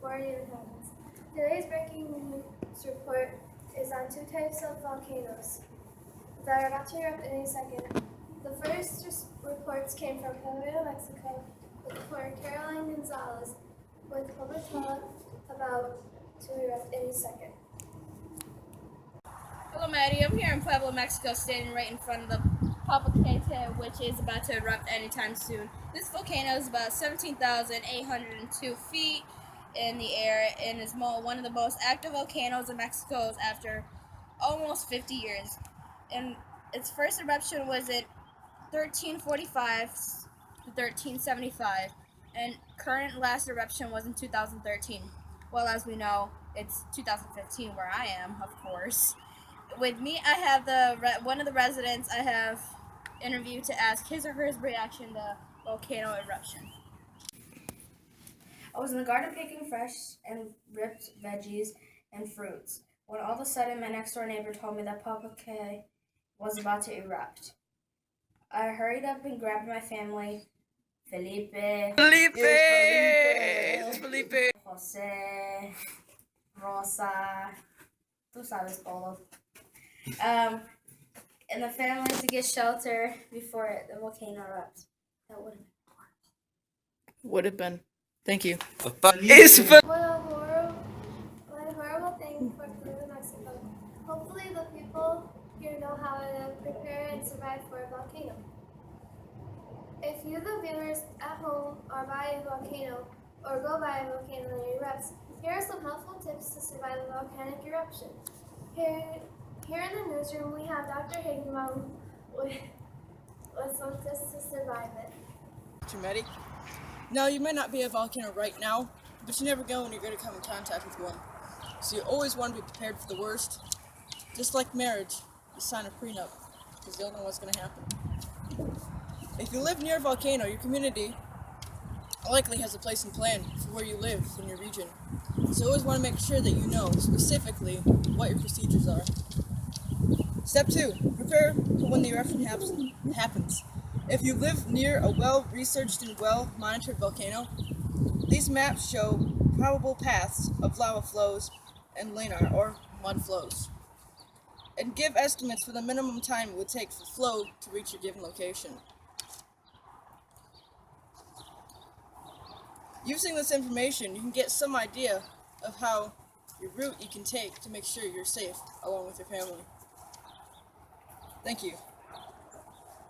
before it even happens. Today's breaking news report is on two types of volcanoes that are about to erupt any second. The first reports came from Puebla, Mexico, with reporter Caroline Gonzalez with Volcano about to erupt any second. Hello, Maddie. I'm here in Puebla, Mexico, standing right in front of the Popocatépetl, which is about to erupt anytime soon. This volcano is about 17,802 feet in the air and is one of the most active volcanoes in Mexico after almost 50 years. And its first eruption was in 1345 to 1375, and current last eruption was in 2013. Well, as we know, it's 2015 where I am, of course. With me, I have one of the residents I have interviewed to ask his or her reaction to volcano eruption. I was in the garden picking fresh and ripped veggies and fruits when all of a sudden my next door neighbor told me that Popocatépetl was about to erupt. I hurried up and grabbed my family, Felipe, Jose, Rosa, tú sabes, Polo, and the family to get shelter before the volcano erupts. That would have been. Thank you. What a horrible thing for Peru and Mexico. Hopefully the people here know how to prepare and survive for a volcano. If you, the viewers at home, are by a volcano or go by a volcano and it erupts, here are some helpful tips to survive a volcanic eruption. Here in the newsroom, we have Dr. Higginbotham with some tips to survive it. You ready? Now, you may not be a volcano right now, but you never know when you're going to come in contact with one. So you always want to be prepared for the worst. Just like marriage, you sign a prenup, because you don't know what's going to happen. If you live near a volcano, your community likely has a place and plan for where you live in your region. So you always want to make sure that you know specifically what your procedures are. Step 2, prepare for when the eruption happens. If you live near a well-researched and well-monitored volcano, these maps show probable paths of lava flows and lanar, or mud flows, and give estimates for the minimum time it would take for flow to reach your given location. Using this information, you can get some idea of how your route you can take to make sure you're safe along with your family. Thank you.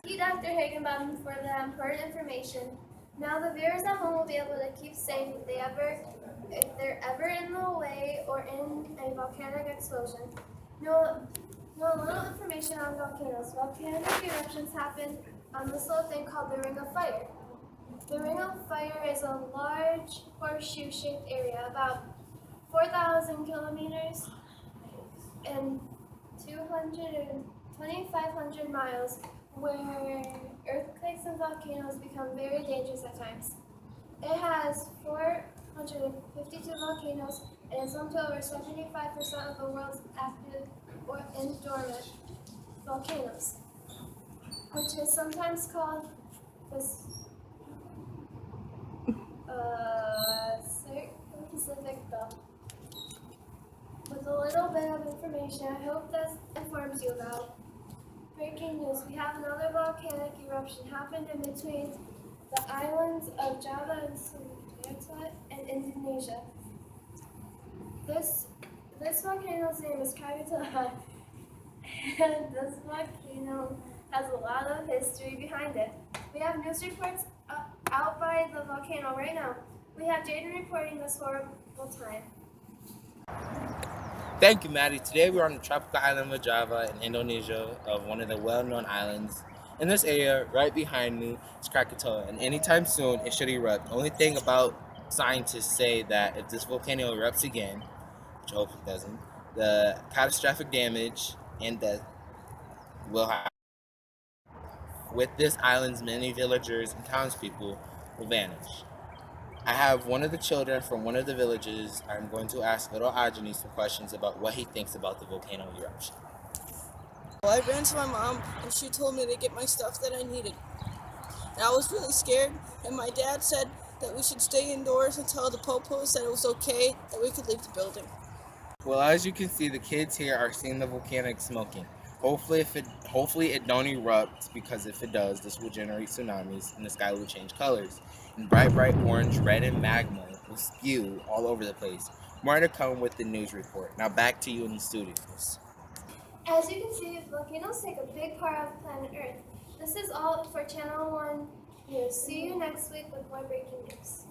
Thank you, Dr. Higginbotham, for the important information. Now the viewers at home will be able to keep safe if they're ever in the way or in a volcanic explosion. Know a little information on volcanoes. Volcanic eruptions happen on this little thing called the Ring of Fire. The Ring of Fire is a large horseshoe-shaped area, about 4,000 kilometers and 2,500 miles, where earthquakes and volcanoes become very dangerous at times. It has 452 volcanoes and is home to over 75% of the world's active or dormant volcanoes, which is sometimes called the Pacific Belt. With a little bit of information, I hope this informs you about breaking news. We have another volcanic eruption happened in between the islands of Java and Sumatra and Indonesia. This volcano's name is Krakatoa, and this volcano has a lot of history behind it. We have news reports out by the volcano right now. We have Jaden reporting this horrible time. Thank you, Maddie. Today we're on the tropical island of Java in Indonesia, of one of the well-known islands. In this area, right behind me, is Krakatoa, and anytime soon it should erupt. The only thing about scientists say that if this volcano erupts again, which I hope it doesn't, the catastrophic damage and death will happen. With this island's many villagers and townspeople will vanish. I have one of the children from one of the villages. I'm going to ask little Ajani some questions about what he thinks about the volcano eruption. Well, I ran to my mom, and she told me to get my stuff that I needed. And I was really scared, and my dad said that we should stay indoors until the popo said it was okay that we could leave the building. Well, as you can see, the kids here are seeing the volcanic smoking. Hopefully it don't erupt, because if it does, this will generate tsunamis and the sky will change colors. And bright orange, red, and magma will spew all over the place. More to come with the news report. Now back to you in the studios. As you can see, volcanoes take a big part of planet Earth. This is all for Channel 1 News. See you next week with more breaking news.